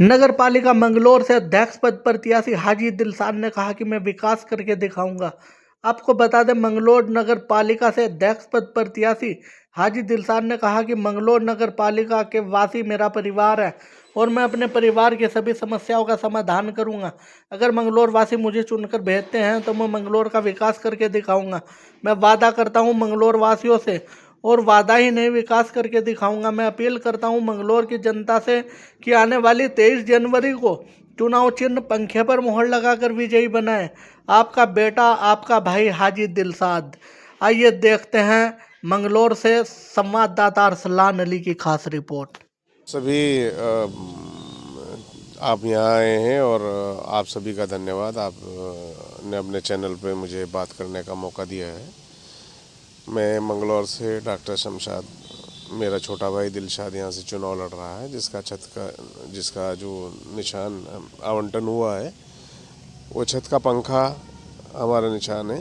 नगर पालिका मंगलौर से अध्यक्ष पद प्रत्याशी हाजी दिलशाद ने कहा कि मैं विकास करके दिखाऊंगा। आपको बता दें, मंगलौर नगर पालिका से अध्यक्ष पद प्रत्याशी हाजी दिलशाद ने कहा कि मंगलौर नगर पालिका के वासी मेरा परिवार है और मैं अपने परिवार की सभी समस्याओं का समाधान करूंगा। अगर मंगलौर वासी मुझे चुनकर भेजते हैं तो मैं मंगलौर का विकास करके दिखाऊंगा। मैं वादा करता हूं मंगलौर वासियों से, और वादा ही नहीं, विकास करके दिखाऊंगा। मैं अपील करता हूं मंगलौर की जनता से कि आने वाली 23 जनवरी को चुनाव चिन्ह पंखे पर मुहर लगाकर विजयी बनाएं। आपका बेटा, आपका भाई हाजी दिलशाद। आइए देखते हैं मंगलौर से संवाददाता अरसलान अली की खास रिपोर्ट। सभी आप यहाँ आए हैं और आप सभी का धन्यवाद। आप ने अपने चैनल पे मुझे बात करने का मौका दिया है। मैं मंगलौर से डॉक्टर शमशाद, मेरा छोटा भाई दिलशाद यहाँ से चुनाव लड़ रहा है, जिसका जो निशान आवंटन हुआ है वो छत का पंखा हमारा निशान है।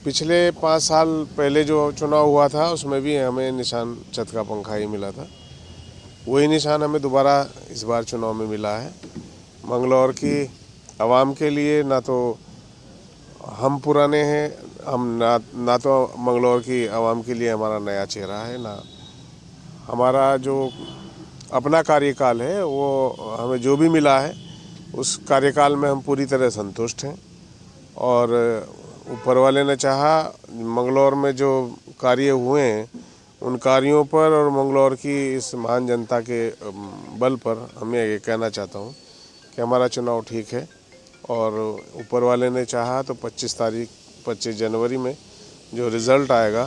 पिछले 5 साल पहले जो चुनाव हुआ था उसमें भी हमें निशान छत का पंखा ही मिला था। वही निशान हमें दोबारा इस बार चुनाव में मिला है। मंगलौर की आवाम के लिए ना तो हम पुराने हैं, हम ना तो मंगलौर की आवाम के लिए हमारा नया चेहरा है, ना हमारा जो अपना कार्यकाल है वो हमें जो भी मिला है उस कार्यकाल में हम पूरी तरह संतुष्ट हैं। और ऊपर वाले ने चाहा मंगलौर में जो कार्य हुए हैं उन कार्यों पर और मंगलौर की इस महान जनता के बल पर हमें ये कहना चाहता हूँ कि हमारा चुनाव ठीक है। और ऊपर वाले ने चाहा तो 25 जनवरी में जो रिज़ल्ट आएगा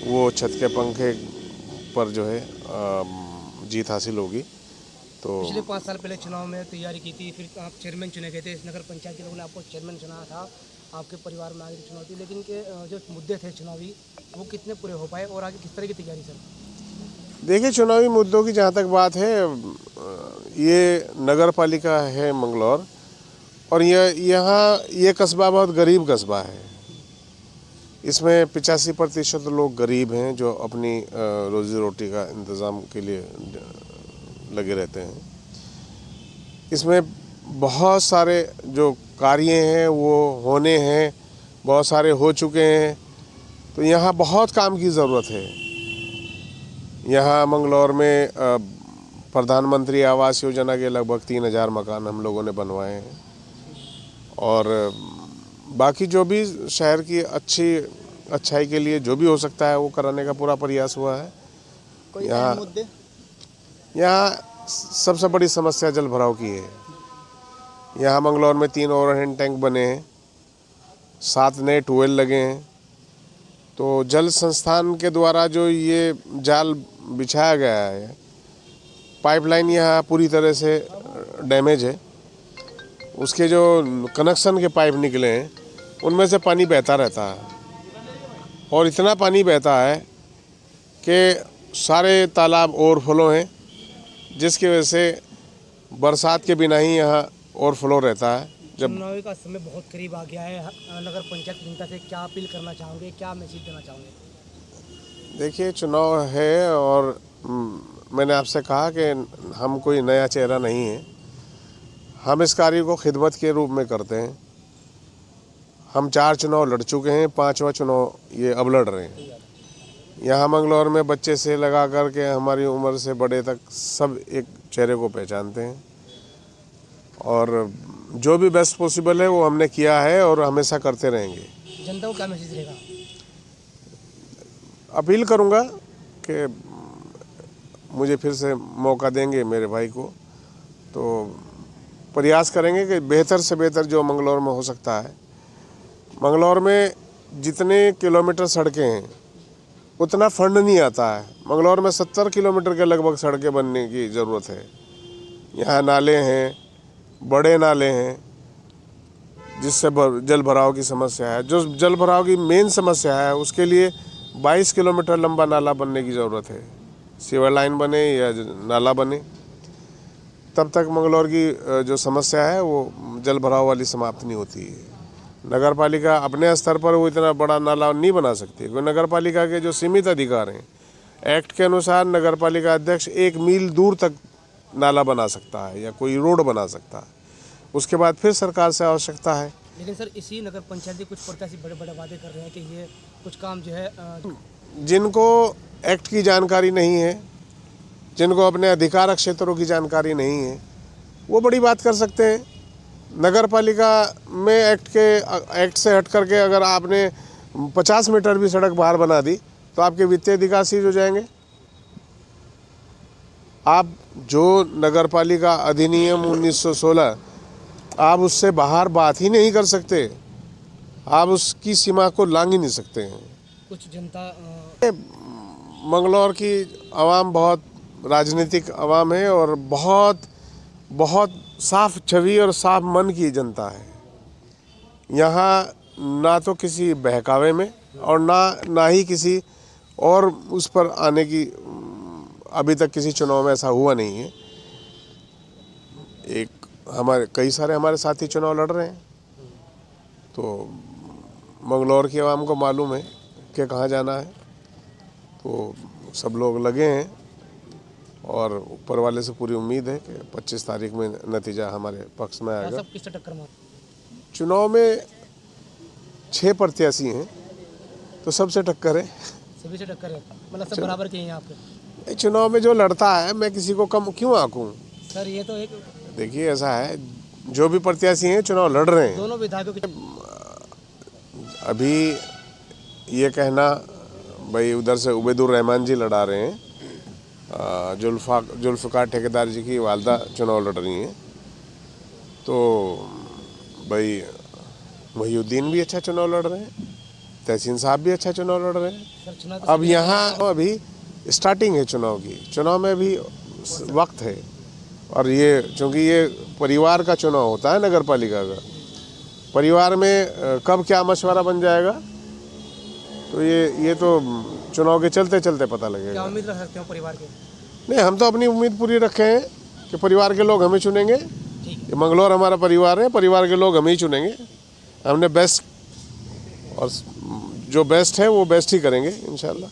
वो छत के पंखे पर जो है जीत हासिल होगी। तो पिछले 5 साल पहले चुनाव में तैयारी की थी, फिर आप चेयरमैन चुने गए थे। नगर पंचायत के लोगों ने आपको चेयरमैन चुना था, आपके परिवार में आगे चुनाव थी, लेकिन के जो मुद्दे थे चुनावी वो कितने पूरे हो पाए और आगे किस तरह की तैयारी सर? देखिए, चुनावी मुद्दों की जहाँ तक बात है, ये नगर पालिका है मंगलौर और ये कस्बा बहुत गरीब कस्बा है। इसमें 85% लोग गरीब हैं जो अपनी रोजी रोटी का इंतज़ाम के लिए लगे रहते हैं। इसमें बहुत सारे जो कार्य हैं वो होने हैं, बहुत सारे हो चुके हैं। तो यहाँ बहुत काम की ज़रूरत है। यहाँ मंगलौर में प्रधानमंत्री आवास योजना के लगभग 3000 मकान हम लोगों ने बनवाए हैं और बाकी जो भी शहर की अच्छाई के लिए जो भी हो सकता है वो कराने का पूरा प्रयास हुआ है। कोई अहम मुद्दे? यहाँ सबसे बड़ी समस्या जल भराव की है। यहाँ मंगलौर में 3 ओवरहेड टैंक बने हैं, 7 नए ट्यूबवेल लगे हैं। तो जल संस्थान के द्वारा जो ये जाल बिछाया गया है, पाइपलाइन यहाँ पूरी तरह से डैमेज है। उसके जो कनेक्शन के पाइप निकले हैं उनमें से पानी बहता रहता है और इतना पानी बहता है कि सारे तालाब ओवरफ्लो हैं, जिसकी वजह से बरसात के बिना ही यहाँ ओवरफ्लो रहता है। जब चुनाव का समय बहुत करीब आ गया है, नगर पंचायत जनता से क्या अपील करना चाहोगे, क्या मैसेज देना चाहोगे? देखिए, चुनाव है और मैंने आपसे कहा कि हम कोई नया चेहरा नहीं है। हम इस कार्य को खिदमत के रूप में करते हैं। हम 4 चुनाव लड़ चुके हैं, 5वां चुनाव ये अब लड़ रहे हैं। यहाँ मंगलौर में बच्चे से लगा कर के हमारी उम्र से बड़े तक सब एक चेहरे को पहचानते हैं और जो भी बेस्ट पॉसिबल है वो हमने किया है और हमेशा करते रहेंगे। जनता को क्या मैसेज रहेगा? अपील करूँगा कि मुझे फिर से मौका देंगे मेरे भाई को तो प्रयास करेंगे कि बेहतर से बेहतर जो मंगलौर में हो सकता है। मंगलौर में जितने किलोमीटर सड़कें हैं उतना फंड नहीं आता है। मंगलौर में 70 किलोमीटर के लगभग सड़कें बनने की ज़रूरत है। यहाँ नाले हैं, बड़े नाले हैं, जिससे जल भराव की समस्या है। जो जल भराव की मेन समस्या है उसके लिए 22 किलोमीटर लंबा नाला बनने की ज़रूरत है। सीवर लाइन बने या नाला बने तब तक मंगलौर की जो समस्या है वो जल भराव वाली समाप्त नहीं होती है। नगर पालिका अपने स्तर पर वो इतना बड़ा नाला नहीं बना सकती, क्योंकि नगर पालिका के जो सीमित अधिकार हैं, एक्ट के अनुसार नगर पालिका अध्यक्ष 1 मील दूर तक नाला बना सकता है या कोई रोड बना सकता है, उसके बाद फिर सरकार से आवश्यकता है। लेकिन सर इसी नगर पंचायत के कुछ प्रत्याशी बड़े बड़े वादे कर रहे हैं कि ये कुछ काम जो है जिनको एक्ट की जानकारी नहीं है, जिनको अपने अधिकार क्षेत्रों की जानकारी नहीं है, वो बड़ी बात कर सकते हैं। नगर पालिका में एक्ट से हट करके अगर आपने 50 मीटर भी सड़क बाहर बना दी तो आपके वित्तीय अधिकार सीज हो जाएंगे। आप जो नगर पालिका अधिनियम 1916 आप उससे बाहर बात ही नहीं कर सकते, आप उसकी सीमा को लांघ ही नहीं सकते हैं। कुछ जनता मंगलौर की आवाम बहुत राजनीतिक आवाम है और बहुत बहुत साफ छवि और साफ मन की जनता है। यहाँ ना तो किसी बहकावे में और ना ही किसी और उस पर आने की अभी तक किसी चुनाव में ऐसा हुआ नहीं है। कई सारे हमारे साथी चुनाव लड़ रहे हैं, तो मंगलौर की आवाम को मालूम है कि कहाँ जाना है, तो सब लोग लगे हैं और ऊपर वाले से पूरी उम्मीद है कि 25 तारीख में नतीजा हमारे पक्ष में आएगा। सब किससे टक्कर मार चुनाव में 6 प्रत्याशी हैं तो सबसे टक्कर है, सभी से टक्कर है, मतलब सब बराबर के हैं आपके। चुनाव में जो लड़ता है मैं किसी को कम क्यों आंकूं। सर ये तो एक देखिए ऐसा है, जो भी प्रत्याशी हैं चुनाव लड़ रहे हैं। दोनों विधायकों के अभी ये कहना भाई उधर से उबैदुर रहमान जी लड़ा रहे हैं, जुल्फ़िकार ठेकेदार जी की वालदा चुनाव लड़ रही हैं, तो भाई मोहिउद्दीन भी अच्छा चुनाव लड़ रहे हैं, तहसीन साहब भी अच्छा चुनाव लड़ रहे हैं। सर चुनाव अब यहाँ अभी स्टार्टिंग है चुनाव की, चुनाव में भी वक्त है और ये चूँकि ये परिवार का चुनाव होता है नगर पालिका का, परिवार में कब क्या मशवरा बन जाएगा तो ये तो चुनाव के चलते चलते पता क्या लगेगा। उम्मीद रख सकते हो परिवार के? नहीं, हम तो अपनी उम्मीद पूरी रखे हैं कि परिवार के लोग हमें चुनेंगे। ठीक मंगलौर हमारा परिवार है, परिवार के लोग हमें ही चुनेंगे। हमने बेस्ट और जो बेस्ट है वो बेस्ट ही करेंगे इंशाल्लाह।